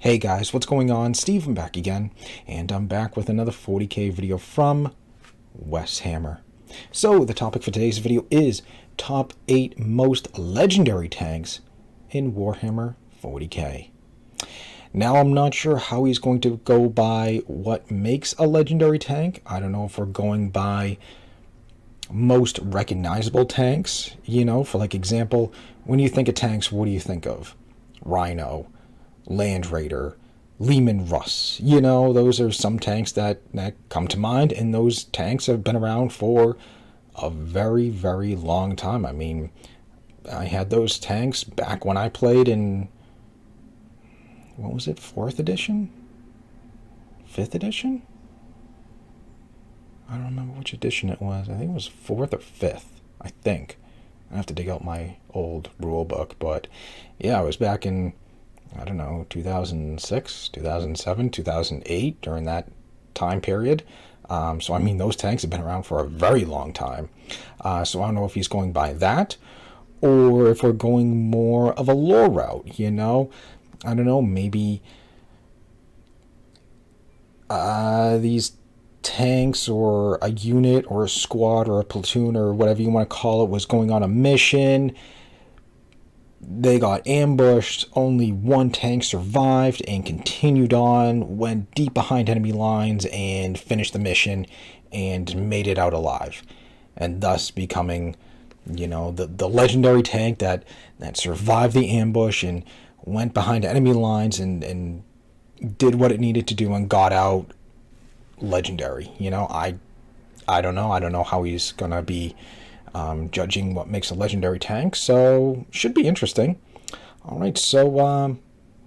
Hey guys, what's going on? Steven back again, and I'm back with another 40k video from Hammer. So, the topic for today's video is top 8 most legendary tanks in Warhammer 40k. Now, I'm not sure how he's going to go by what makes a legendary tank. I don't know if we're going by most recognizable tanks, for like example, when you think of tanks, what do you think of? RHINO, Land Raider, Leman Russ. Those are some tanks that come to mind, and those tanks have been around for a very, very long time. I mean, I had those tanks back when I played in, what was it, 4th edition? 5th edition? I don't remember which edition it was. I think it was 4th or 5th, I think. I have to dig out my old rule book, but yeah, I was back in, I don't know, 2006, 2007, 2008, during that time period. So, I mean, those tanks have been around for a very long time. So I don't know if he's going by that, or if we're going more of a lore route, I don't know, maybe these tanks or a unit or a squad or a platoon or whatever you want to call it was going on a mission. They got ambushed, only one tank survived and continued on, went deep behind enemy lines and finished the mission and made it out alive. And thus becoming, the legendary tank that survived the ambush and went behind enemy lines and did what it needed to do and got out legendary. I don't know. I don't know how he's going to be judging what makes a legendary tank, so should be interesting. Alright, so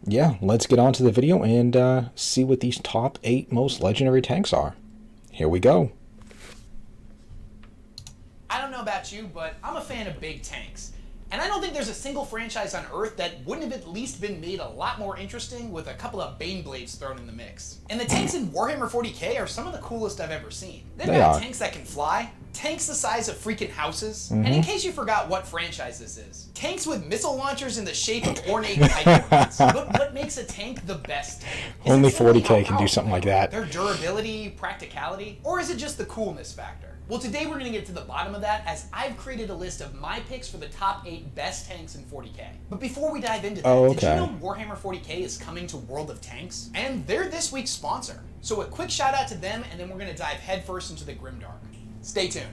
yeah, let's get on to the video and see what these top 8 most legendary tanks are. Here we go. I don't know about you, but I'm a fan of big tanks. And I don't think there's a single franchise on Earth that wouldn't have at least been made a lot more interesting with a couple of BANEBLADEs thrown in the mix. And the tanks in Warhammer 40k are some of the coolest I've ever seen. They've got tanks that can fly, tanks the size of freaking houses, and in case you forgot what franchise this is, tanks with missile launchers in the shape of ornate hyperwings. But what makes a tank the best tank? Only 40k can do something like that. Their durability, practicality, or is it just the coolness factor? Well, today we're going to get to the bottom of that, as I've created a list of my picks for the top 8 best tanks in 40k. But before we dive into that, did you know Warhammer 40k is coming to World of Tanks? And they're this week's sponsor. So a quick shout out to them, and then we're going to dive headfirst into the Grimdark. Stay tuned.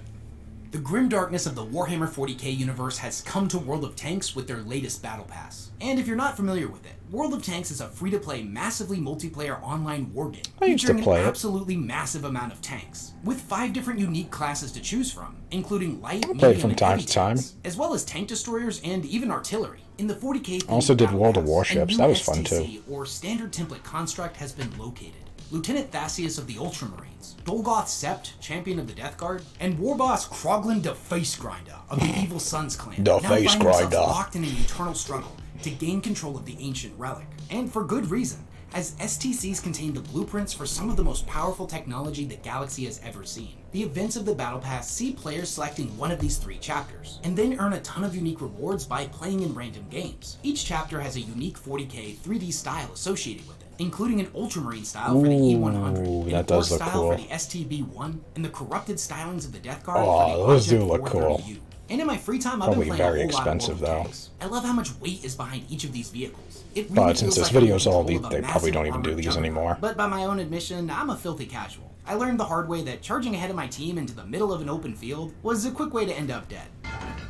The grimdarkness of the Warhammer 40k universe has come to World of Tanks with their latest Battle Pass. And if you're not familiar with it, World of Tanks is a free-to-play, massively multiplayer online wargame featuring an absolutely massive amount of tanks, with 5 different unique classes to choose from, including light, medium, and heavy tanks, as well as tank destroyers and even artillery. In the 40k also did World of Warships, that was fun too. Or standard template construct has been located. Lieutenant Thassius of the Ultramarines, Dolgoth Sept, champion of the Death Guard, and Warboss Kroglin the Face Grinder of the Evil Sons clan now find themselves locked in an eternal struggle to gain control of the ancient relic. And for good reason, as STCs contain the blueprints for some of the most powerful technology the galaxy has ever seen. The events of the Battle Pass see players selecting one of these 3 chapters, and then earn a ton of unique rewards by playing in random games. Each chapter has a unique 40k 3D style associated with it, including an Ultramarine style for the E100, an Orc style for the STB-1, and the corrupted stylings of the Death Guard for the those do look cool. And in my free time, I've been playing a whole lot of World of Tanks. I love how much weight is behind each of these vehicles. It really but since this video's all, they probably don't even do these anymore. But by my own admission, I'm a filthy casual. I learned the hard way that charging ahead of my team into the middle of an open field was a quick way to end up dead.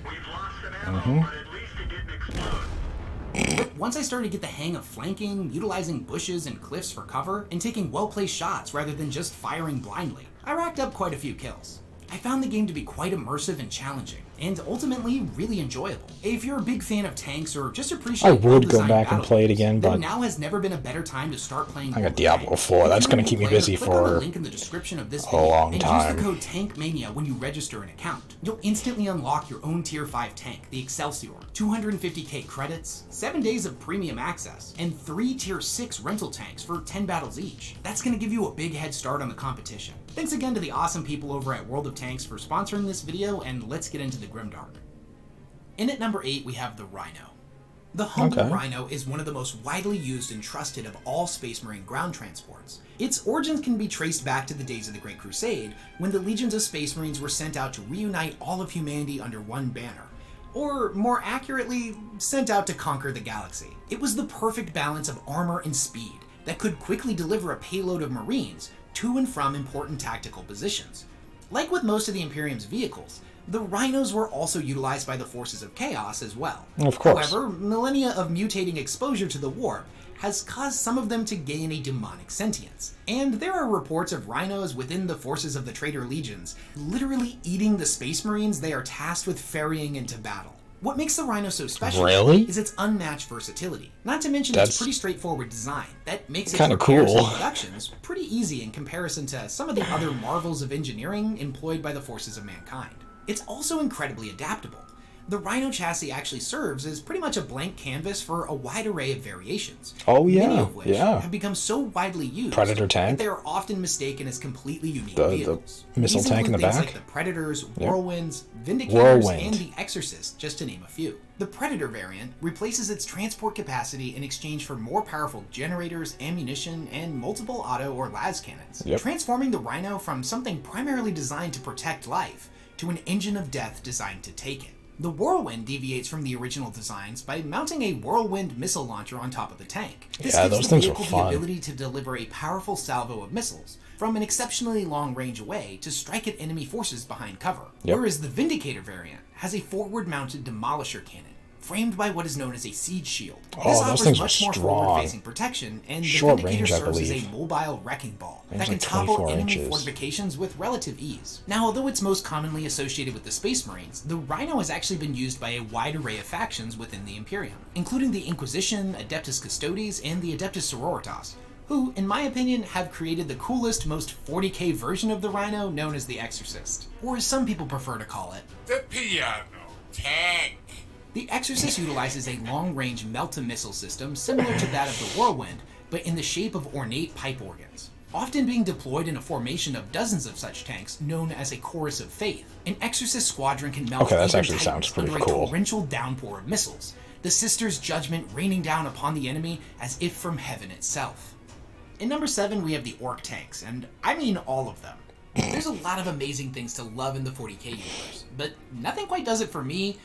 We've lost an ammo, but at least it didn't explode. But once I started to get the hang of flanking, utilizing bushes and cliffs for cover, and taking well-placed shots rather than just firing blindly, I racked up quite a few kills. I found the game to be quite immersive and challenging, and ultimately really enjoyable. If you're a big fan of tanks or just appreciate I would go back and play it again, but now has never been a better time to start playing. I got Diablo 4. That's going to keep me busy for link in the description of this a long time. And use the code TANKMANIA when you register an account. You'll instantly unlock your own tier 5 tank, the Excelsior, 250k credits, 7 days of premium access, and 3 tier 6 rental tanks for 10 battles each. That's going to give you a big head start on the competition. Thanks again to the awesome people over at World of Tanks for sponsoring this video, and let's get into the Grimdark. In at number 8 we have the RHINO. The humble RHINO is one of the most widely used and trusted of all Space Marine ground transports. Its origins can be traced back to the days of the Great Crusade, when the legions of Space Marines were sent out to reunite all of humanity under one banner. Or, more accurately, sent out to conquer the galaxy. It was the perfect balance of armor and speed that could quickly deliver a payload of Marines to and from important tactical positions. Like with most of the Imperium's vehicles, the RHINOs were also utilized by the forces of chaos as well. Of course. However, millennia of mutating exposure to the warp has caused some of them to gain a demonic sentience. And there are reports of RHINOs within the forces of the traitor legions literally eating the Space Marines they are tasked with ferrying into battle. What makes the RHINO so special is its unmatched versatility. Not to mention its pretty straightforward design that makes its repairs and productions pretty easy in comparison to some of the other marvels of engineering employed by the forces of mankind. It's also incredibly adaptable. The RHINO chassis actually serves as pretty much a blank canvas for a wide array of variations. Many of which have become so widely used Predator tank. that they are often mistaken as completely unique vehicles. The missile tank in the back. Like the Predators, Whirlwinds, Vindicators, and the Exorcist, just to name a few. The Predator variant replaces its transport capacity in exchange for more powerful generators, ammunition, and multiple auto or las cannons, transforming the RHINO from something primarily designed to protect life to an engine of death designed to take it. The Whirlwind deviates from the original designs by mounting a Whirlwind missile launcher on top of the tank. This gives the vehicle the ability to deliver a powerful salvo of missiles from an exceptionally long range away to strike at enemy forces behind cover. Whereas the Vindicator variant has a forward-mounted demolisher cannon, framed by what is known as a siege shield. This offers much more forward-facing protection, and the Vindicator serves as a mobile wrecking ball that can topple enemy fortifications with relative ease. Now, although it's most commonly associated with the Space Marines, the RHINO has actually been used by a wide array of factions within the Imperium, including the Inquisition, Adeptus Custodes, and the Adeptus Sororitas, who, in my opinion, have created the coolest, most 40k version of the RHINO known as the Exorcist, or as some people prefer to call it, the piano tank. The Exorcist utilizes a long-range melt-to-missile system similar to that of the Whirlwind, but in the shape of ornate pipe organs, often being deployed in a formation of dozens of such tanks known as a Chorus of Faith. An Exorcist squadron can melt sounds pretty under cool. a torrential downpour of missiles, the Sister's judgment raining down upon the enemy as if from heaven itself. In number 7, we have the Orc tanks, and I mean all of them. There's a lot of amazing things to love in the 40k universe, but nothing quite does it for me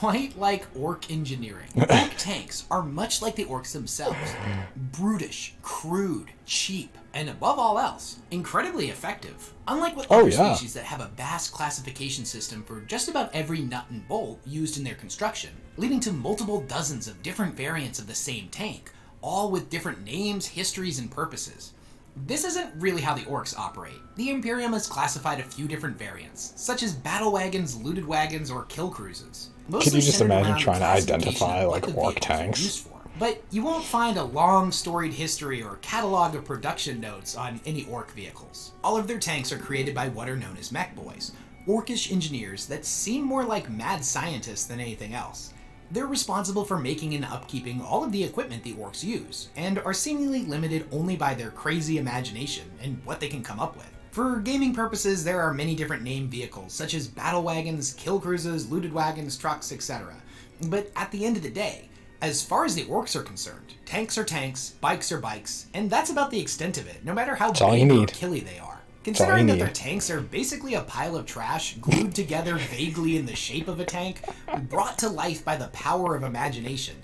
quite like Orc engineering. Orc tanks are much like the Orcs themselves. Brutish, crude, cheap, and above all else, incredibly effective. Unlike with other species that have a vast classification system for just about every nut and bolt used in their construction, leading to multiple dozens of different variants of the same tank, all with different names, histories, and purposes. This isn't really how the Orcs operate. The Imperium has classified a few different variants, such as battle wagons, looted wagons, or kill cruises. Could you just imagine trying to identify like Orc tanks? But you won't find a long storied history or catalog of production notes on any Orc vehicles. All of their tanks are created by what are known as mech boys, Orcish engineers that seem more like mad scientists than anything else. They're responsible for making and upkeeping all of the equipment the Orcs use, and are seemingly limited only by their crazy imagination and what they can come up with. For gaming purposes, there are many different named vehicles, such as battle wagons, kill cruises, looted wagons, trucks, etc. But at the end of the day, as far as the Orcs are concerned, tanks are tanks, bikes are bikes, and that's about the extent of it, no matter how big or killy they are. Considering that their tanks are basically a pile of trash glued together vaguely in the shape of a tank, brought to life by the power of imagination,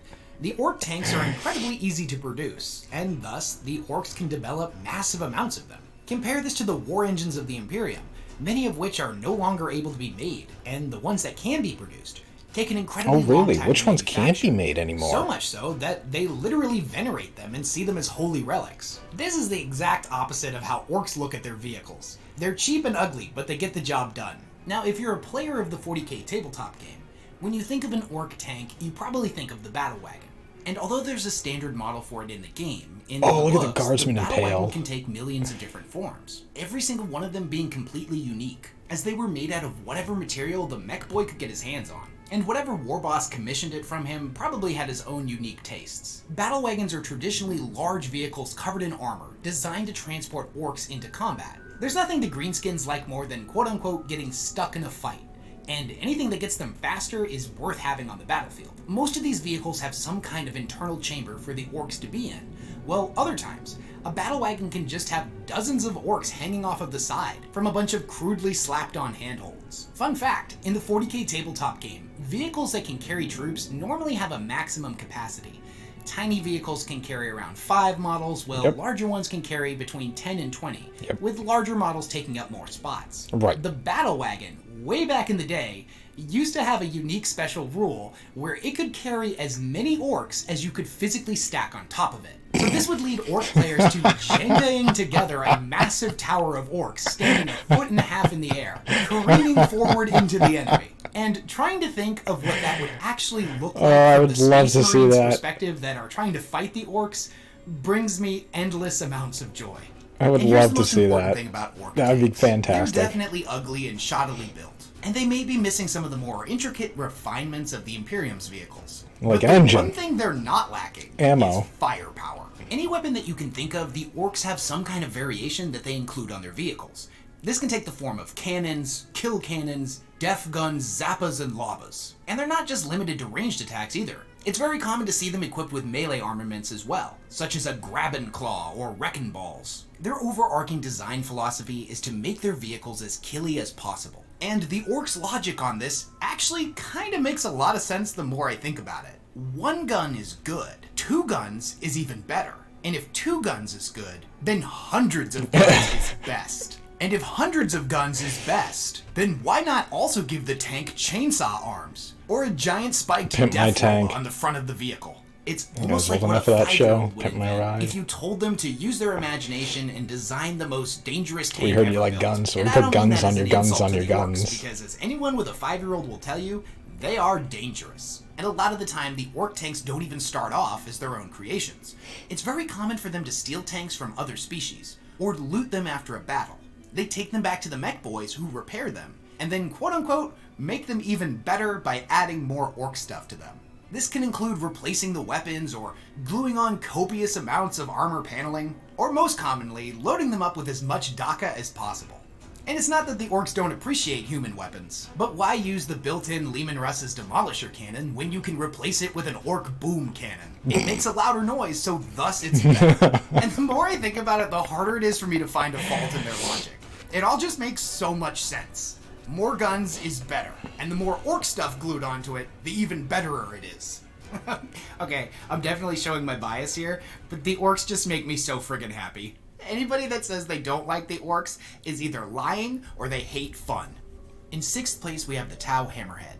the Orc tanks are incredibly easy to produce, and thus the Orcs can develop massive amounts of them. Compare this to the war engines of the Imperium, many of which are no longer able to be made, and the ones that can be produced take an incredibly long time. Which ones can't be made anymore? So much so that they literally venerate them and see them as holy relics. This is the exact opposite of how Orcs look at their vehicles. They're cheap and ugly, but they get the job done. Now, if you're a player of the 40k tabletop game, when you think of an Orc tank, you probably think of the battle wagon. And although there's a standard model for it in the game, in look books, at the Guardsman the and battle Pale wagon can take millions of different forms, every single one of them being completely unique, as they were made out of whatever material the mech boy could get his hands on. And whatever war boss commissioned it from him probably had his own unique tastes. Battle wagons are traditionally large vehicles covered in armor, designed to transport Orcs into combat. There's nothing the greenskins like more than quote-unquote getting stuck in a fight, and anything that gets them faster is worth having on the battlefield. Most of these vehicles have some kind of internal chamber for the orcs to be in, while other times, a battle wagon can just have dozens of orcs hanging off of the side from a bunch of crudely slapped on handholds. Fun fact, in the 40k tabletop game, vehicles that can carry troops normally have a maximum capacity. Tiny vehicles can carry around 5 models, while larger ones can carry between 10 and 20, with larger models taking up more spots. Right. The battle wagon, way back in the day, used to have a unique special rule where it could carry as many orcs as you could physically stack on top of it. So this would lead orc players to Jengaing together a massive tower of orcs standing 1.5 feet in the air, careening forward into the enemy. And trying to think of what that would actually look like I from would the love Space to see Marines' that. perspective that are trying to fight the orcs brings me endless amounts of joy. I would And here's love the to most see important that. thing about orc That would be tanks. fantastic. They're definitely ugly and shoddily built, and they may be missing some of the more intricate refinements of the Imperium's vehicles. Like but an the engine. one thing they're not lacking Ammo. is firepower. Any weapon that you can think of, the orcs have some kind of variation that they include on their vehicles. This can take the form of cannons, kill cannons, def guns, zappas, and lobas. And they're not just limited to ranged attacks either. It's very common to see them equipped with melee armaments as well, such as a grabbin' claw or wrecking balls. Their overarching design philosophy is to make their vehicles as killy as possible. And the orcs' logic on this actually kinda makes a lot of sense the more I think about it. 1 gun is good, 2 guns is even better. And if 2 guns is good, then hundreds of guns is best. And if hundreds of guns is best, then why not also give the tank chainsaw arms? Or a giant spiked Pimp my death tank. roll on the front of the vehicle? It's You almost guys like old what a enough for that 5-year-old show? would Pimp my invent ride. if you told them to use their imagination and design the most dangerous tank We heard you ever like built. guns, so And we I put don't mean guns that on as your an guns insult on to your the orcs, guns. Because as anyone with a 5-year-old will tell you, they are dangerous. And a lot of the time, the orc tanks don't even start off as their own creations. It's very common for them to steal tanks from other species, or loot them after a battle. They take them back to the mech boys who repair them, and then quote-unquote, make them even better by adding more orc stuff to them. This can include replacing the weapons or gluing on copious amounts of armor paneling, or most commonly, loading them up with as much DACA as possible. And it's not that the orcs don't appreciate human weapons, but why use the built-in Lehman Russ's Demolisher cannon when you can replace it with an orc boom cannon? It makes a louder noise, so thus it's better. And the more I think about it, the harder it is for me to find a fault in their logic. It all just makes so much sense. More guns is better, and the more orc stuff glued onto it, the even betterer it is. Okay, I'm definitely showing my bias here, but the orcs just make me so friggin' happy. Anybody that says they don't like the orcs is either lying or they hate fun. In 6th place, we have the Tau Hammerhead.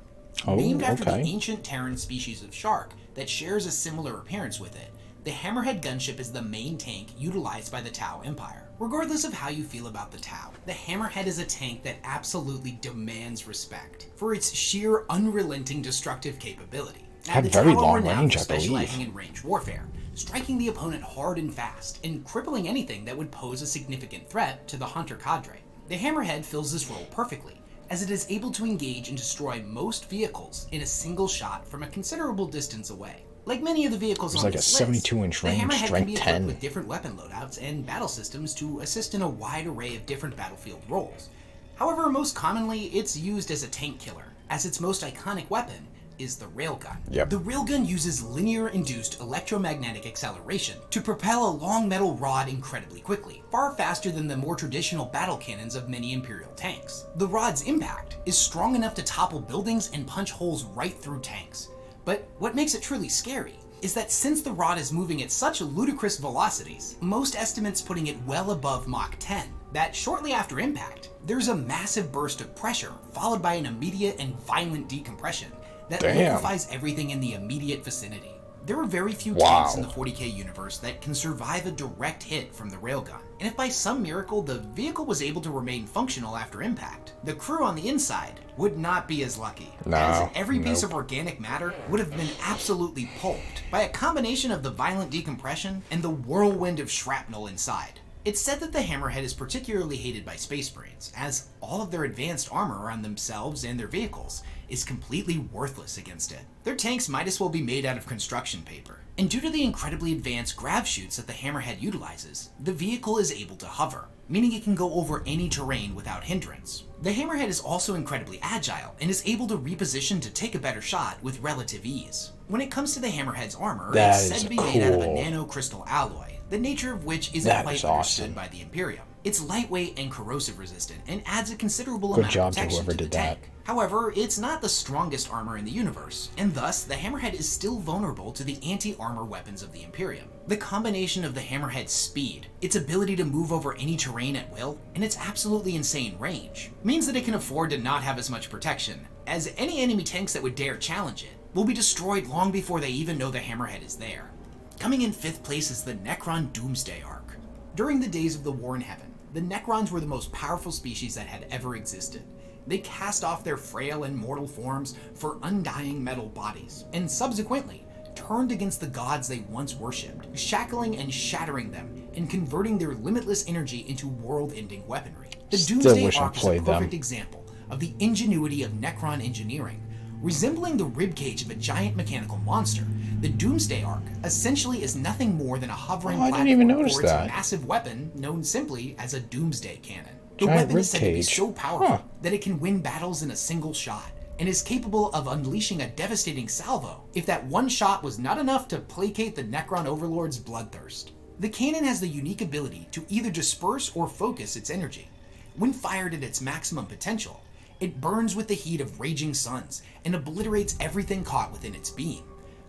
Oh, Named after the okay. ancient Terran species of shark that shares a similar appearance with it, the Hammerhead gunship is the main tank utilized by the Tau Empire. Regardless of how you feel about the Tau, the Hammerhead is a tank that absolutely demands respect for its sheer unrelenting destructive capability. Now, Had the very Tau are long renowned range, for I believe. specializing in range warfare, striking the opponent hard and fast, and crippling anything that would pose a significant threat to the hunter cadre. The Hammerhead fills this role perfectly, as it is able to engage and destroy most vehicles in a single shot from a considerable distance away. Like many of the vehicles It's on like a this 72-inch list, the range, Hammerhead can strength be equipped 10. with different weapon loadouts and battle systems to assist in a wide array of different battlefield roles. However, most commonly, it's used as a tank killer, as its most iconic weapon is the railgun. Yep. The railgun uses linear-induced electromagnetic acceleration to propel a long metal rod incredibly quickly, far faster than the more traditional battle cannons of many Imperial tanks. The rod's impact is strong enough to topple buildings and punch holes right through tanks. But what makes it truly scary is that since the rod is moving at such ludicrous velocities, most estimates putting it well above Mach 10, that shortly after impact, there's a massive burst of pressure followed by an immediate and violent decompression that liquefies everything in the immediate vicinity. There are very few tanks in the 40k universe that can survive a direct hit from the railgun, and if by some miracle the vehicle was able to remain functional after impact, the crew on the inside would not be as lucky, as every piece of organic matter would have been absolutely pulped by a combination of the violent decompression and the whirlwind of shrapnel inside. It's said that the Hammerhead is particularly hated by Space Marines, as all of their advanced armor on themselves and their vehicles is completely worthless against it. Their tanks might as well be made out of construction paper. And due to the incredibly advanced grav chutes that the Hammerhead utilizes, the vehicle is able to hover, meaning it can go over any terrain without hindrance. The Hammerhead is also incredibly agile and is able to reposition to take a better shot with relative ease. When it comes to the Hammerhead's armor, it's said to be made out of a nanocrystal alloy, the nature of which isn't quite understood by the Imperium. It's lightweight and corrosive resistant and adds a considerable amount of protection to the tank. However, it's not the strongest armor in the universe, and thus the Hammerhead is still vulnerable to the anti-armor weapons of the Imperium. The combination of the Hammerhead's speed, its ability to move over any terrain at will, and its absolutely insane range, means that it can afford to not have as much protection, as any enemy tanks that would dare challenge it will be destroyed long before they even know the Hammerhead is there. Coming in 5th place is the Necron Doomsday arc. During the days of the War in Heaven, the Necrons were the most powerful species that had ever existed. They cast off their frail and mortal forms for undying metal bodies, and subsequently turned against the gods they once worshipped, shackling and shattering them, and converting their limitless energy into world-ending weaponry. The Doomsday arc is a perfect example of the ingenuity of Necron engineering. Resembling the ribcage of a giant mechanical monster, the Doomsday Arc essentially is nothing more than a hovering platform for its massive weapon known simply as a Doomsday Cannon. The weapon is said to be so powerful that it can win battles in a single shot, and is capable of unleashing a devastating salvo if that one shot was not enough to placate the Necron Overlord's bloodthirst. The cannon has the unique ability to either disperse or focus its energy. When fired at its maximum potential, it burns with the heat of raging suns and obliterates everything caught within its beam.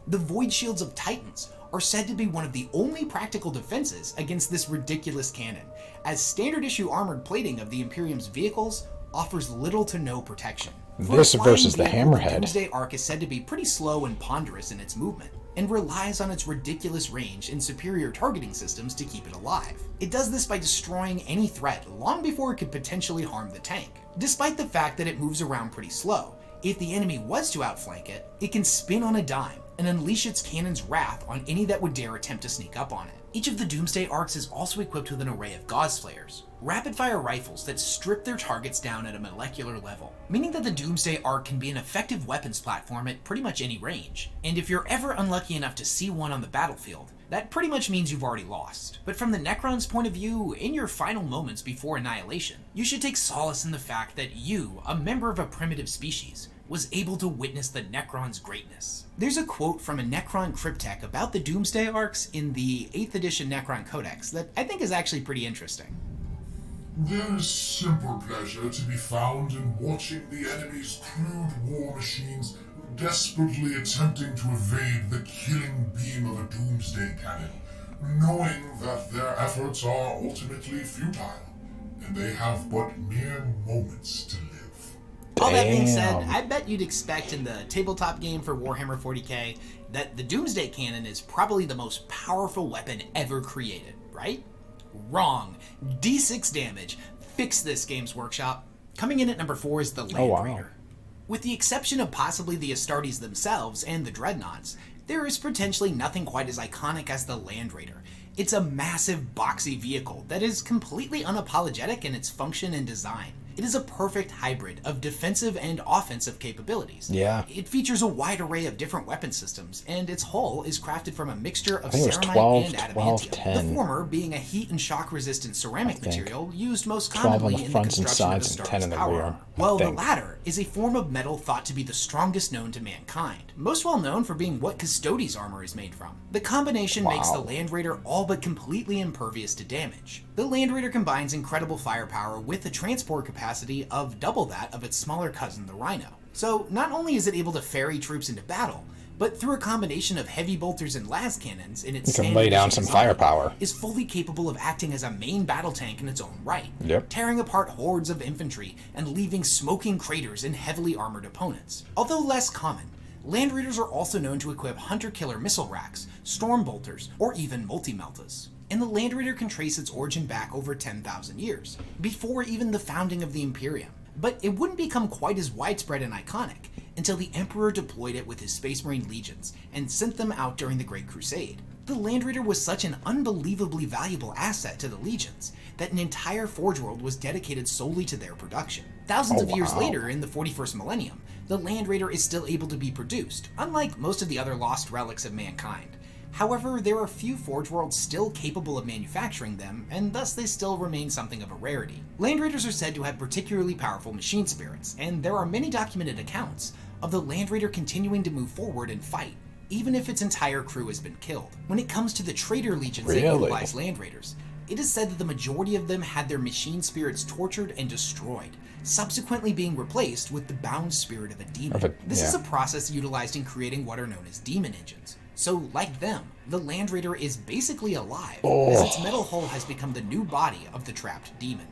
The Void Shields of Titans are said to be one of the only practical defenses against this ridiculous cannon, as standard issue armored plating of the Imperium's vehicles offers little to no protection. This versus the Hammerhead. The Doomsday Arc is said to be pretty slow and ponderous in its movement, and relies on its ridiculous range and superior targeting systems to keep it alive. It does this by destroying any threat long before it could potentially harm the tank. Despite the fact that it moves around pretty slow, if the enemy was to outflank it, it can spin on a dime and unleash its cannon's wrath on any that would dare attempt to sneak up on it. Each of the Doomsday Arcs is also equipped with an array of Gauss flares, rapid-fire rifles that strip their targets down at a molecular level, meaning that the Doomsday Arc can be an effective weapons platform at pretty much any range. And if you're ever unlucky enough to see one on the battlefield, that pretty much means you've already lost. But from the Necron's point of view, in your final moments before annihilation, you should take solace in the fact that you, a member of a primitive species, was able to witness the Necron's greatness. There's a quote from a Necron cryptech about the Doomsday Arcs in the 8th edition Necron Codex that I think is actually pretty interesting. There is simple pleasure to be found in watching the enemy's crude war machines desperately attempting to evade the killing beam of a Doomsday Cannon, knowing that their efforts are ultimately futile, and they have but mere moments to live. All that being said, I bet you'd expect in the tabletop game for Warhammer 40k that the Doomsday Cannon is probably the most powerful weapon ever created, right? Wrong. D6 damage. Fix this, Games Workshop. Coming in at number 4 is the Land Raider. With the exception of possibly the Astartes themselves and the Dreadnoughts, there is potentially nothing quite as iconic as the Land Raider. It's a massive, boxy vehicle that is completely unapologetic in its function and design. It is a perfect hybrid of defensive and offensive capabilities. Yeah. It features a wide array of different weapon systems, and its hull is crafted from a mixture of ceramite and adamantium. The former being a heat and shock resistant ceramic material used most commonly in the construction of the Star's power armor, while the latter is a form of metal thought to be the strongest known to mankind, most well known for being what Custodes armor is made from. The combination makes the Land Raider all but completely impervious to damage. The Land Raider combines incredible firepower with a transport capacity of double that of its smaller cousin, the RHINO. So not only is it able to ferry troops into battle, but through a combination of heavy bolters and las cannons in its can lay down some firepower, is fully capable of acting as a main battle tank in its own right, tearing apart hordes of infantry and leaving smoking craters in heavily armored opponents. Although less common, Land Raiders are also known to equip hunter-killer missile racks, storm bolters, or even multi-meltas. And the Land Raider can trace its origin back over 10,000 years, before even the founding of the Imperium. But it wouldn't become quite as widespread and iconic until the Emperor deployed it with his Space Marine legions and sent them out during the Great Crusade. The Land Raider was such an unbelievably valuable asset to the legions that an entire Forge World was dedicated solely to their production. Thousands of years later, in the 41st millennium, the Land Raider is still able to be produced, unlike most of the other lost relics of mankind. However, there are few Forge Worlds still capable of manufacturing them, and thus they still remain something of a rarity. Land Raiders are said to have particularly powerful machine spirits, and there are many documented accounts of the Land Raider continuing to move forward and fight, even if its entire crew has been killed. When it comes to the traitor legions that utilize Land Raiders, it is said that the majority of them had their machine spirits tortured and destroyed, subsequently being replaced with the bound spirit of a demon. This is a process utilized in creating what are known as demon engines. So, like them, the Land Raider is basically alive, as its metal hull has become the new body of the trapped demon.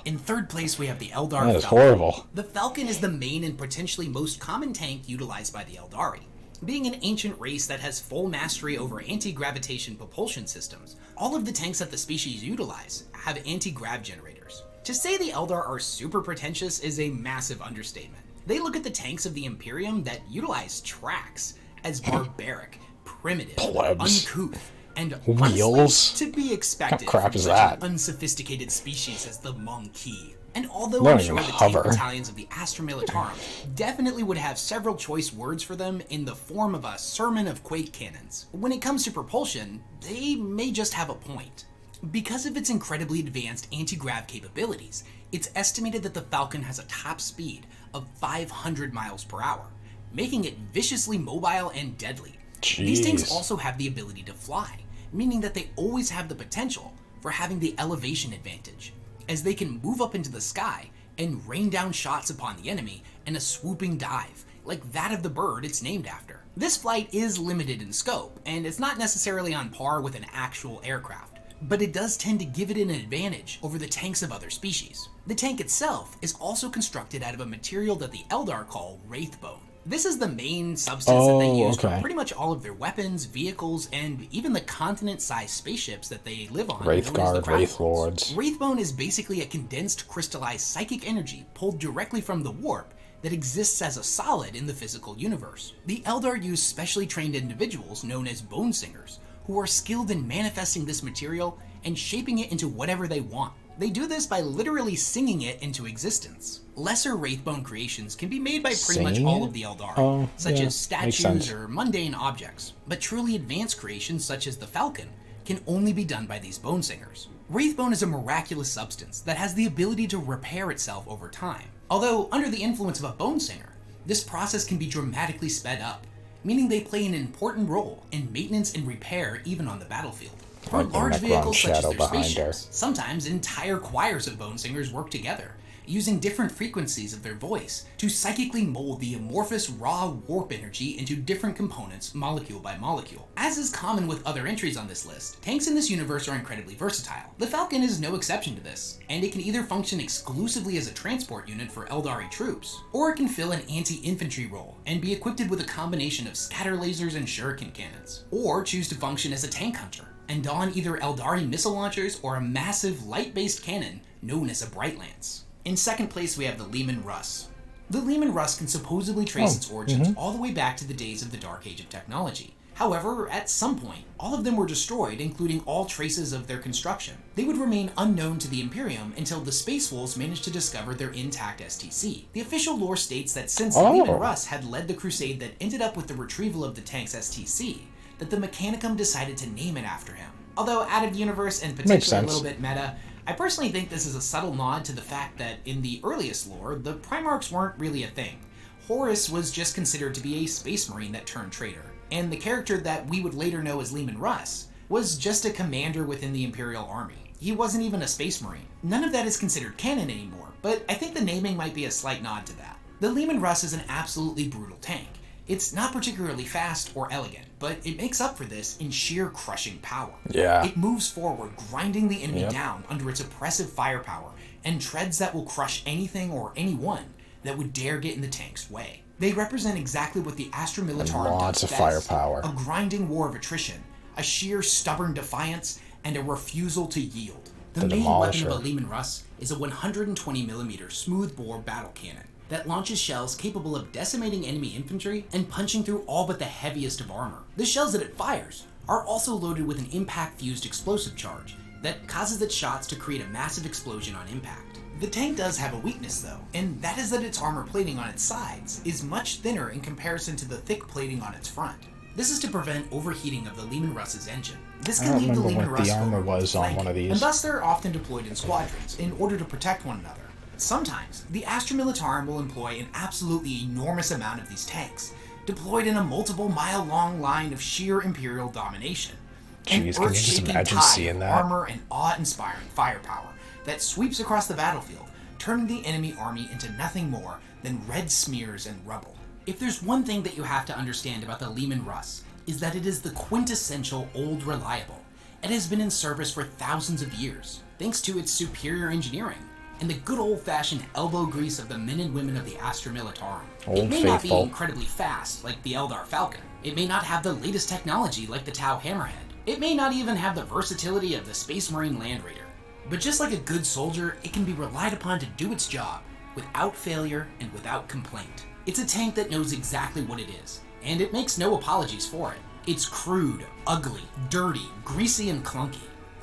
In third place, we have the Eldar Falcon. That is horrible. The Falcon is the main and potentially most common tank utilized by the Eldari. Being an ancient race that has full mastery over anti-gravitation propulsion systems, all of the tanks that the species utilize have anti-grav generators. To say the Eldar are super pretentious is a massive understatement. They look at the tanks of the Imperium that utilize tracks as barbaric, primitive, uncouth, and wheels to be expected crap from is such that? an unsophisticated species as the Monkey. And although They I'm don't sure even the hover. tank battalions of the Astra Militarum definitely would have several choice words for them in the form of a sermon of quake cannons, when it comes to propulsion, they may just have a point. Because of its incredibly advanced anti-grav capabilities, it's estimated that the Falcon has a top speed of 500 miles per hour, making it viciously mobile and deadly. These tanks also have the ability to fly, meaning that they always have the potential for having the elevation advantage, as they can move up into the sky and rain down shots upon the enemy in a swooping dive, like that of the bird it's named after. This flight is limited in scope, and it's not necessarily on par with an actual aircraft, but it does tend to give it an advantage over the tanks of other species. The tank itself is also constructed out of a material that the Eldar call wraithbone. This is the main substance that they use for pretty much all of their weapons, vehicles, and even the continent-sized spaceships that they live on. Wraithguard, Wraithlords. Wraithbone is basically a condensed crystallized psychic energy pulled directly from the warp that exists as a solid in the physical universe. The Eldar use specially trained individuals known as bone singers, who are skilled in manifesting this material and shaping it into whatever they want. They do this by literally singing it into existence. Lesser Wraithbone creations can be made by pretty much all of the Eldari, such as statues or mundane objects, but truly advanced creations such as the Falcon can only be done by these bone singers. Wraithbone is a miraculous substance that has the ability to repair itself over time. Although, under the influence of a bone singer, this process can be dramatically sped up, meaning they play an important role in maintenance and repair even on the battlefield. For large vehicles such as their spaceships, sometimes entire choirs of bone singers work together, using different frequencies of their voice to psychically mold the amorphous raw warp energy into different components molecule by molecule. As is common with other entries on this list, tanks in this universe are incredibly versatile. The Falcon is no exception to this, and it can either function exclusively as a transport unit for Eldari troops, or it can fill an anti-infantry role and be equipped with a combination of scatter lasers and shuriken cannons, or choose to function as a tank hunter and don either Eldari missile launchers or a massive light-based cannon known as a Bright Lance. In second place, we have the Leman Russ. The Leman Russ can supposedly trace its origins all the way back to the days of the Dark Age of technology. However, at some point, all of them were destroyed, including all traces of their construction. They would remain unknown to the Imperium until the Space Wolves managed to discover their intact STC. The official lore states that since Leman Russ had led the crusade that ended up with the retrieval of the tank's STC, that the Mechanicum decided to name it after him. Although out of universe and potentially a little bit meta, I personally think this is a subtle nod to the fact that in the earliest lore, the Primarchs weren't really a thing. Horus was just considered to be a space marine that turned traitor, and the character that we would later know as Leman Russ was just a commander within the Imperial Army. He wasn't even a space marine. None of that is considered canon anymore, but I think the naming might be a slight nod to that. The Leman Russ is an absolutely brutal tank. It's not particularly fast or elegant, but it makes up for this in sheer crushing power. It moves forward, grinding the enemy down under its oppressive firepower, and treads that will crush anything or anyone that would dare get in the tank's way. They represent exactly what the Astra Militarum does best: firepower. A grinding war of attrition, a sheer stubborn defiance, and a refusal to yield. The main weapon of a Leman Russ is a 120mm smoothbore battle cannon that launches shells capable of decimating enemy infantry and punching through all but the heaviest of armor. The shells that it fires are also loaded with an impact-fused explosive charge that causes its shots to create a massive explosion on impact. The tank does have a weakness though, and that is that its armor plating on its sides is much thinner in comparison to the thick plating on its front. This is to prevent overheating of the Lehman Russ's engine. This can leave the Lehman Russ armor was on one of these, and thus they're often deployed in squadrons in order to protect one another. Sometimes, the Astra Militarum will employ an absolutely enormous amount of these tanks, deployed in a multiple mile-long line of sheer Imperial domination. Jeez, can you just imagine seeing that? Armor and awe-inspiring firepower that sweeps across the battlefield, turning the enemy army into nothing more than red smears and rubble. If there's one thing that you have to understand about the Lehman Russ, is that it is the quintessential old reliable. It has been in service for thousands of years, thanks to its superior engineering, and the good old-fashioned elbow grease of the men and women of the Astra Militarum. It may not be incredibly fast, like the ELDAR FALCON. It may not have the latest technology, like the Tau Hammerhead. It may not even have the versatility of the Space Marine Land Raider. But just like a good soldier, it can be relied upon to do its job, without failure and without complaint. It's a tank that knows exactly what it is, and it makes no apologies for it. It's crude, ugly, dirty, greasy, and clunky.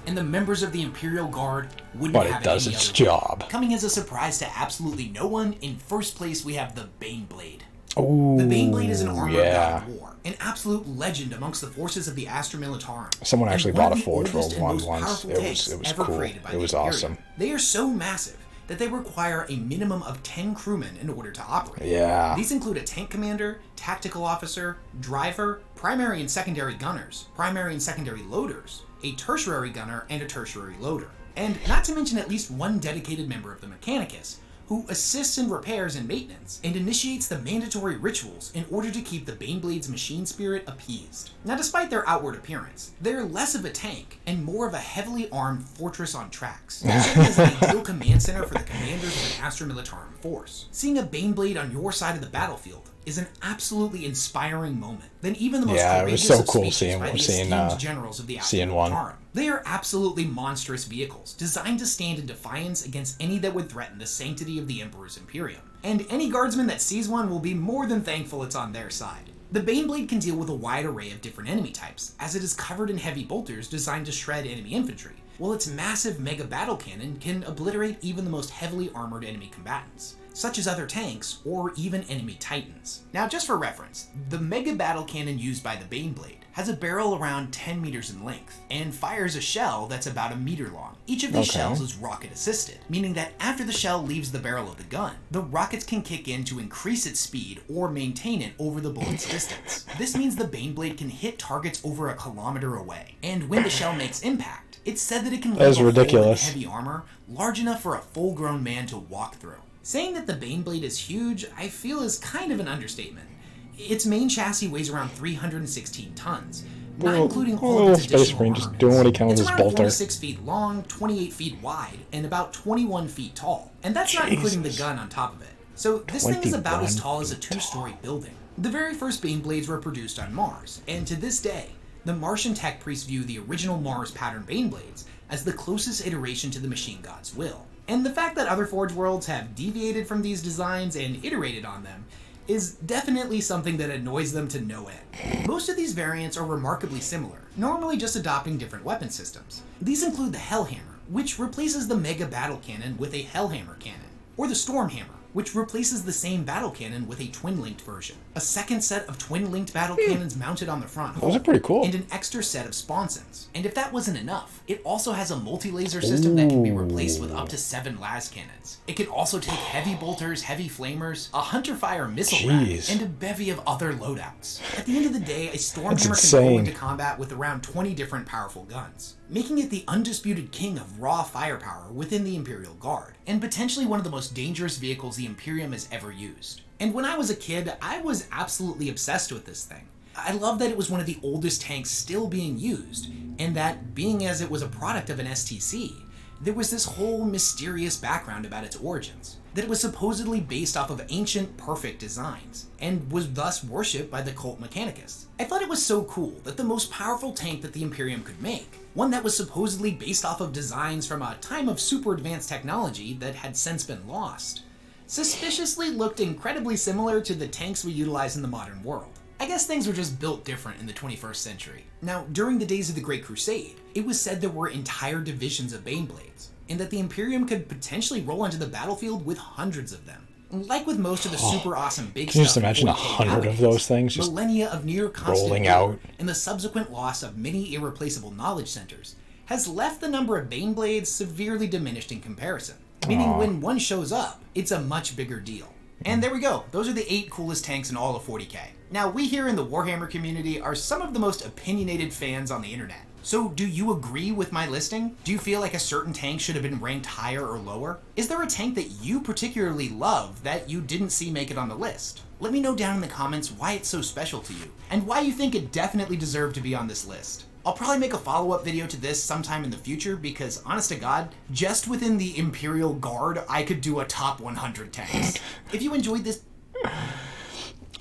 And the members of the Imperial Guard wouldn't have it any other way. But it does its job. Coming as a surprise to absolutely no one, in first place we have the BANEBLADE. Ooh, the BANEBLADE is an armored god of war, an absolute legend amongst the forces of the Astra Militarum. Someone actually bought a Forge World one once. It was cool. It was awesome. They are so massive that they require a minimum of 10 crewmen in order to operate. Yeah. These include a tank commander, tactical officer, driver, primary and secondary gunners, primary and secondary loaders, a tertiary gunner, and a tertiary loader. And not to mention at least one dedicated member of the Mechanicus, who assists in repairs and maintenance, and initiates the mandatory rituals in order to keep the Baneblade's machine spirit appeased. Now, despite their outward appearance, they're less of a tank and more of a heavily armed fortress on tracks, serving as an ideal command center for the commanders of an Astra Militarum force. Seeing a Baneblade on your side of the battlefield is an absolutely inspiring moment. Then even the most courageous of species by the esteemed generals of the Astra Militarum. They are absolutely monstrous vehicles, designed to stand in defiance against any that would threaten the sanctity of the Emperor's Imperium. And any guardsman that sees one will be more than thankful it's on their side. The Baneblade can deal with a wide array of different enemy types, as it is covered in heavy bolters designed to shred enemy infantry, while its massive mega battle cannon can obliterate even the most heavily armored enemy combatants, such as other tanks or even enemy titans. Now, just for reference, the mega battle cannon used by the Baneblade has a barrel around 10 meters in length and fires a shell that's about a meter long. Each of these shells is rocket assisted, meaning that after the shell leaves the barrel of the gun, the rockets can kick in to increase its speed or maintain it over the bullet's distance. This means the Baneblade can hit targets over a kilometer away, and when the shell makes impact, it's said that it can leave a hole in heavy armor large enough for a full-grown man to walk through. Saying that the Baneblade is huge, I feel is kind of an understatement. Its main chassis weighs around 316 tons, not including all of its additional armor. Just doing what he can with his bolter. It's around 46 feet long, 28 feet wide, and about 21 feet tall. And that's not including the gun on top of it. So this thing is about as tall as a two-story building. The very first Baneblades were produced on Mars, and to this day, the Martian tech priests view the original Mars pattern Baneblades as the closest iteration to the machine god's will. And the fact that other Forge Worlds have deviated from these designs and iterated on them is definitely something that annoys them to no end. Most of these variants are remarkably similar, normally just adopting different weapon systems. These include the Hellhammer, which replaces the Mega Battle Cannon with a Hellhammer cannon, or the Stormhammer, which replaces the same battle cannon with a twin-linked version, a second set of twin-linked battle cannons mounted on the front hull, those are pretty cool, and an extra set of sponsons. And if that wasn't enough, it also has a multi-laser system that can be replaced with up to 7 las cannons. It can also take heavy bolters, heavy flamers, a hunter-fire missile rack, and a bevy of other loadouts. At the end of the day, a Stormhammer can go into combat with around 20 different powerful guns, making it the undisputed king of raw firepower within the Imperial Guard, and potentially one of the most dangerous vehicles the Imperium has ever used. And when I was a kid, I was absolutely obsessed with this thing. I love that it was one of the oldest tanks still being used, and that, being as it was a product of an STC, there was this whole mysterious background about its origins, that it was supposedly based off of ancient, perfect designs, and was thus worshipped by the cult Mechanicus. I thought it was so cool that the most powerful tank that the Imperium could make, one that was supposedly based off of designs from a time of super advanced technology that had since been lost, suspiciously looked incredibly similar to the tanks we utilize in the modern world. I guess things were just built different in the 21st century. Now, during the days of the Great Crusade, it was said there were entire divisions of Baneblades, and that the Imperium could potentially roll onto the battlefield with hundreds of them. Like with most of the super awesome big Can you stuff, just imagine 100 of those things just millennia of near constant rolling war out? and the subsequent loss of many irreplaceable knowledge centers has left the number of Baneblades severely diminished in comparison. Meaning when one shows up, it's a much bigger deal. And there we go. Those are the 8 coolest tanks in all of 40k. Now, we here in the Warhammer community are some of the most opinionated fans on the internet. So do you agree with my listing? Do you feel like a certain tank should have been ranked higher or lower? Is there a tank that you particularly love that you didn't see make it on the list? Let me know down in the comments why it's so special to you, and why you think it definitely deserved to be on this list. I'll probably make a follow-up video to this sometime in the future because, honest to God, just within the Imperial Guard, I could do a top 100 tanks. If you enjoyed this...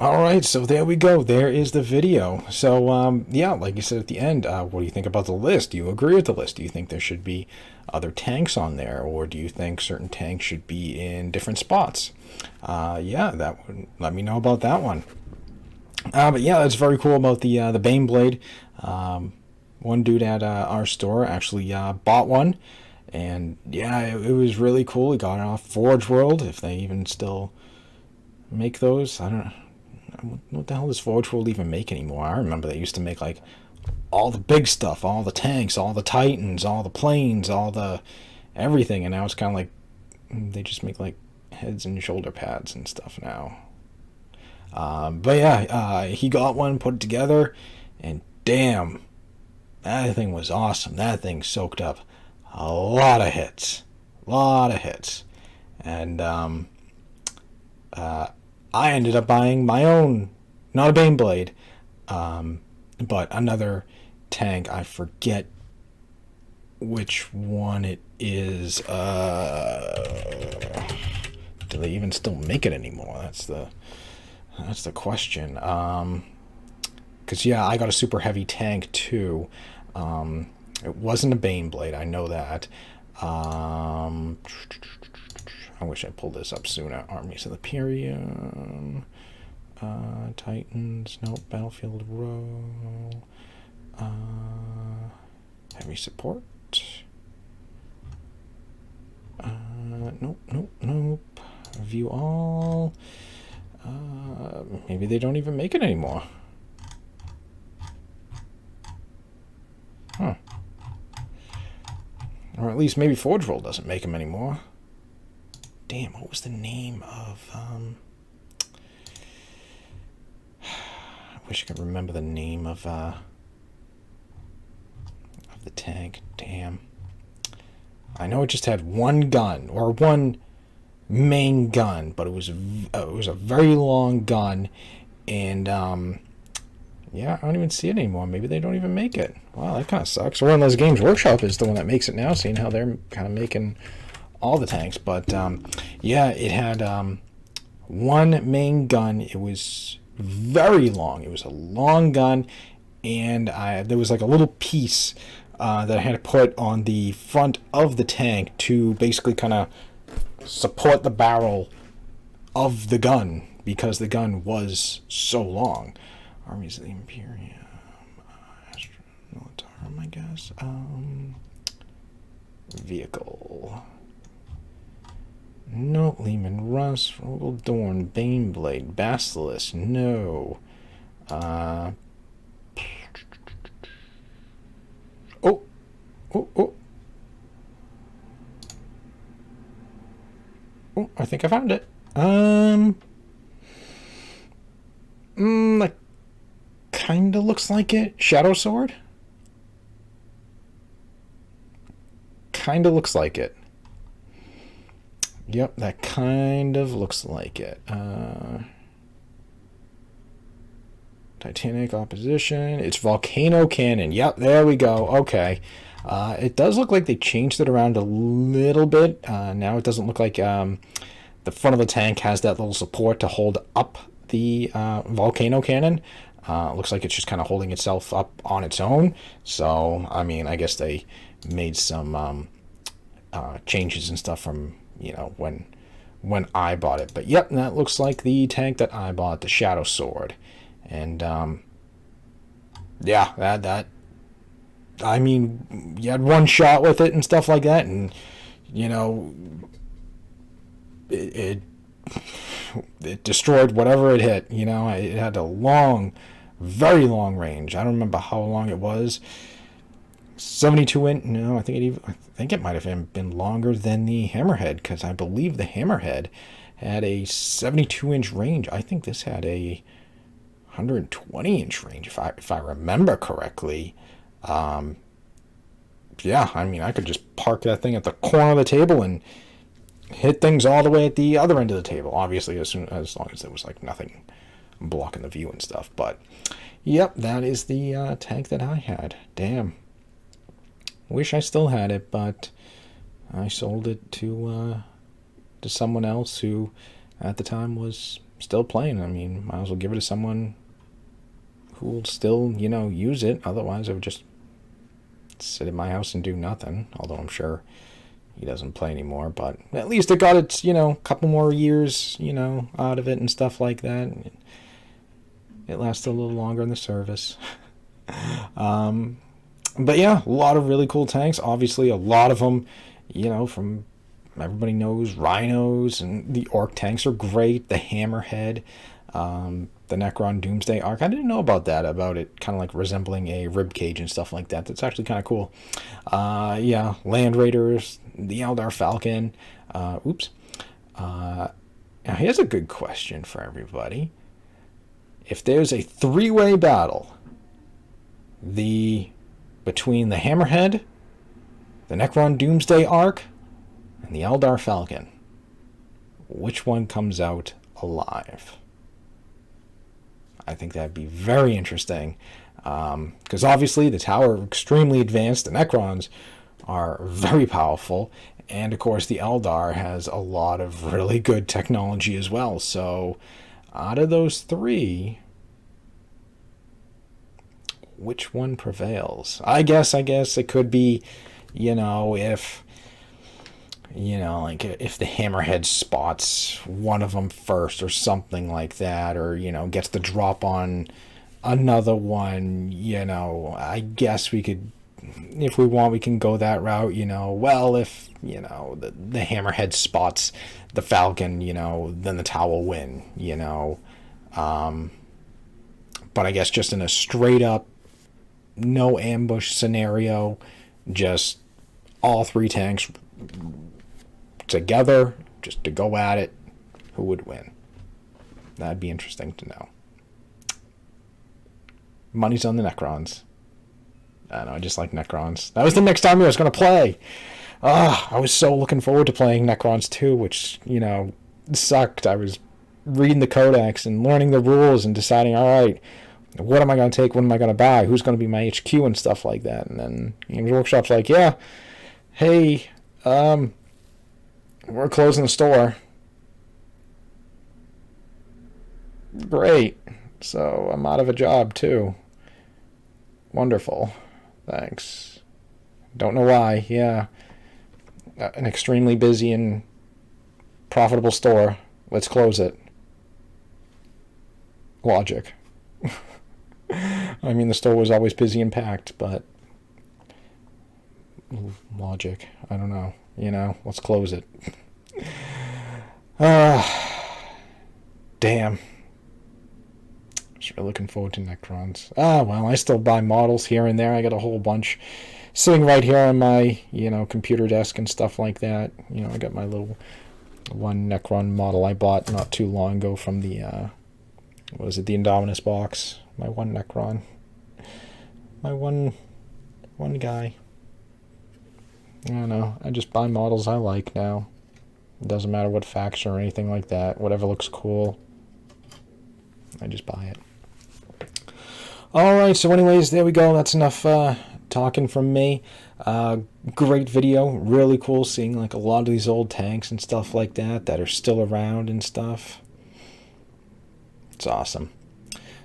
Alright, so there we go. There is the video. So, yeah, like you said at the end, what do you think about the list? Do you agree with the list? Do you think there should be other tanks on there? Or do you think certain tanks should be in different spots? Yeah, that would let me know about that one. But yeah, that's very cool about the Baneblade. One dude at our store actually bought one. And yeah, it was really cool. He got it off Forge World, if they even still make those. I don't know. What the hell does Forge World even make anymore? I remember they used to make like all the big stuff, all the tanks, all the Titans, all the planes, all the everything, and now it's kind of like they just make like heads and shoulder pads and stuff now. But yeah, he got one, put it together, and damn, that thing was awesome. That thing soaked up a lot of hits, and I ended up buying my own, not a Baneblade, but another tank. I forget which one it is. Do they even still make it anymore? That's the question. Because yeah, I got a super heavy tank too. It wasn't a Baneblade, I know that. I wish I pulled this up sooner. Armies of the Imperium, Titans, nope, Battlefield Row, heavy support, nope, view all, maybe they don't even make it anymore. Huh. Or at least maybe Forge World doesn't make them anymore. Damn, what was the name of, I wish I could remember the name of the tank. Damn. I know it just had one gun, or one main gun, but it was a very long gun, and, yeah, I don't even see it anymore. Maybe they don't even make it. Wow, that kind of sucks. Or unless Games Workshop is the one that makes it now, seeing how they're kind of making all the tanks. But yeah, it had one main gun. It was very long. It was a long gun, and there was like a little piece that I had to put on the front of the tank to basically kind of support the barrel of the gun, because the gun was so long. Armies of the Imperium, Militarum, I guess. Vehicle. No, Lehman Russ, Rogel Dorn, Baneblade, Basilisk, no. Oh, I think I found it. Like, kinda looks like it. Shadow Sword? Kinda looks like it. Yep, that kind of looks like it. Titanic Opposition. It's Volcano Cannon. Yep, there we go. Okay. It does look like they changed it around a little bit. Now it doesn't look like the front of the tank has that little support to hold up the Volcano Cannon. Looks like it's just kind of holding itself up on its own. So, I mean, I guess they made some changes and stuff from, you know, when I bought it. But yep, that looks like the tank that I bought, the Shadow Sword. And yeah, that I mean, you had one shot with it and stuff like that, and you know, it destroyed whatever it hit. You know, it had a long, very long range. I don't remember how long it was. 72 inch. No, I think it might have been longer than the Hammerhead, because I believe the Hammerhead had a 72 inch range. I think this had a 120 inch range, if I remember correctly. Yeah, I mean, I could just park that thing at the corner of the table and hit things all the way at the other end of the table. Obviously, as long as there was like nothing blocking the view and stuff. But yep, that is the tank that I had. Damn. Wish I still had it, but I sold it to someone else who at the time was still playing. I mean, might as well give it to someone who will still, you know, use it. Otherwise, I would just sit in my house and do nothing. Although I'm sure he doesn't play anymore, but at least it got its, you know, couple more years, you know, out of it and stuff like that. It lasted a little longer in the service. But yeah, a lot of really cool tanks. Obviously, a lot of them, you know, from everybody knows RHINOs, and the Orc tanks are great. The Hammerhead, the Necron Doomsday Arc. I didn't know about that, about it kind of like resembling a rib cage and stuff like that. That's actually kind of cool. Yeah, Land Raiders, the ELDAR FALCON. Now here's a good question for everybody. If there's a three-way battle, between the Hammerhead, the Necron Doomsday Arc, and the ELDAR FALCON, which one comes out alive? I think that'd be very interesting, because obviously the tower are extremely advanced, the Necrons are very powerful, and of course the ELDAR has a lot of really good technology as well. So out of those three, which one prevails? I guess it could be, you know, if the Hammerhead spots one of them first or something like that, or, you know, gets the drop on another one, you know, I guess we could, if we want, we can go that route, you know. Well, if, you know, the Hammerhead spots the Falcon, you know, then the Tau will win, you know. But I guess just in a straight up no ambush scenario, just all three tanks together, just to go at it, who would win? That'd be interesting to know. Money's on the Necrons. I don't know, I just like Necrons. That was the next time I was going to play. I was so looking forward to playing Necrons 2, which, you know, sucked. I was reading the codex and learning the rules and deciding, all right, what am I going to take? What am I going to buy? Who's going to be my HQ and stuff like that? And then Games Workshop's like, yeah, hey, we're closing the store. Great. So I'm out of a job too. Wonderful. Thanks. Don't know why. Yeah. An extremely busy and profitable store. Let's close it. Logic. I mean, the store was always busy and packed, but logic. I don't know. You know, let's close it. Damn. Just really looking forward to Necrons. Well, I still buy models here and there. I got a whole bunch sitting right here on my, you know, computer desk and stuff like that. You know, I got my little one Necron model I bought not too long ago from the, what was it, the Indominus box. My one Necron. My one guy. I don't know. I just buy models I like now. It doesn't matter what faction or anything like that. Whatever looks cool, I just buy it. Alright, so anyways, there we go. That's enough talking from me. Great video. Really cool seeing like a lot of these old tanks and stuff like that are still around and stuff. It's awesome.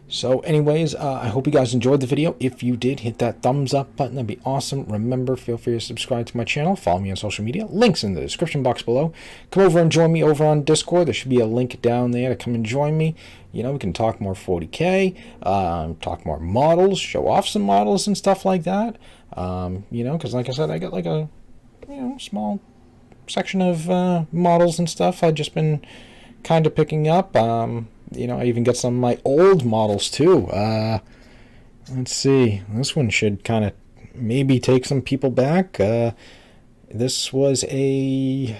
So anyways, I hope you guys enjoyed the video. If you did, hit that thumbs up button. That'd be awesome. Remember, feel free to subscribe to my channel. Follow me on social media. Links in the description box below. Come over and join me over on Discord. There should be a link down there to come and join me. You know, we can talk more 40k, talk more models, show off some models and stuff like that. You know, because like I said, I got like a, you know, small section of models and stuff I've just been kind of picking up. You know, I even get some of my old models too. Let's see. This one should kind of maybe take some people back. This was a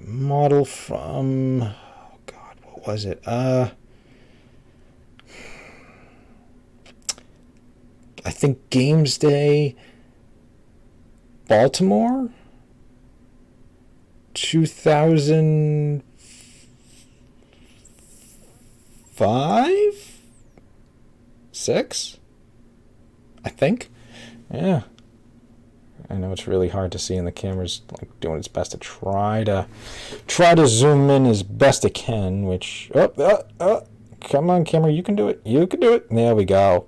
model from... Oh God, what was it? I think Doomsday, Baltimore, 2005, 6, I think. Yeah, I know it's really hard to see, and the camera's like doing its best to try to zoom in as best it can. Which come on, camera, you can do it. You can do it. There we go.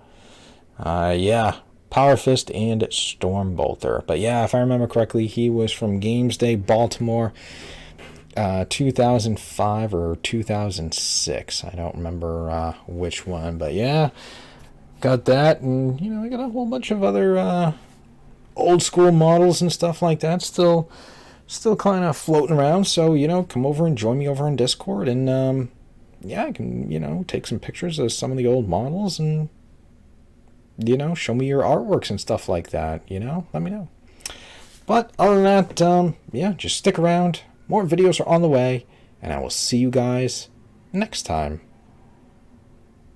Yeah, Power Fist and Stormbolter. But yeah, if I remember correctly, he was from Doomsday, Baltimore, 2005 or 2006. I don't remember which one, but yeah, got that. And you know, I got a whole bunch of other old school models and stuff like that still kind of floating around. So you know, come over and join me over on Discord, and yeah, I can, you know, take some pictures of some of the old models and, you know, show me your artworks and stuff like that. You know, let me know. But other than that, yeah, just stick around. More videos are on the way, and I will see you guys next time.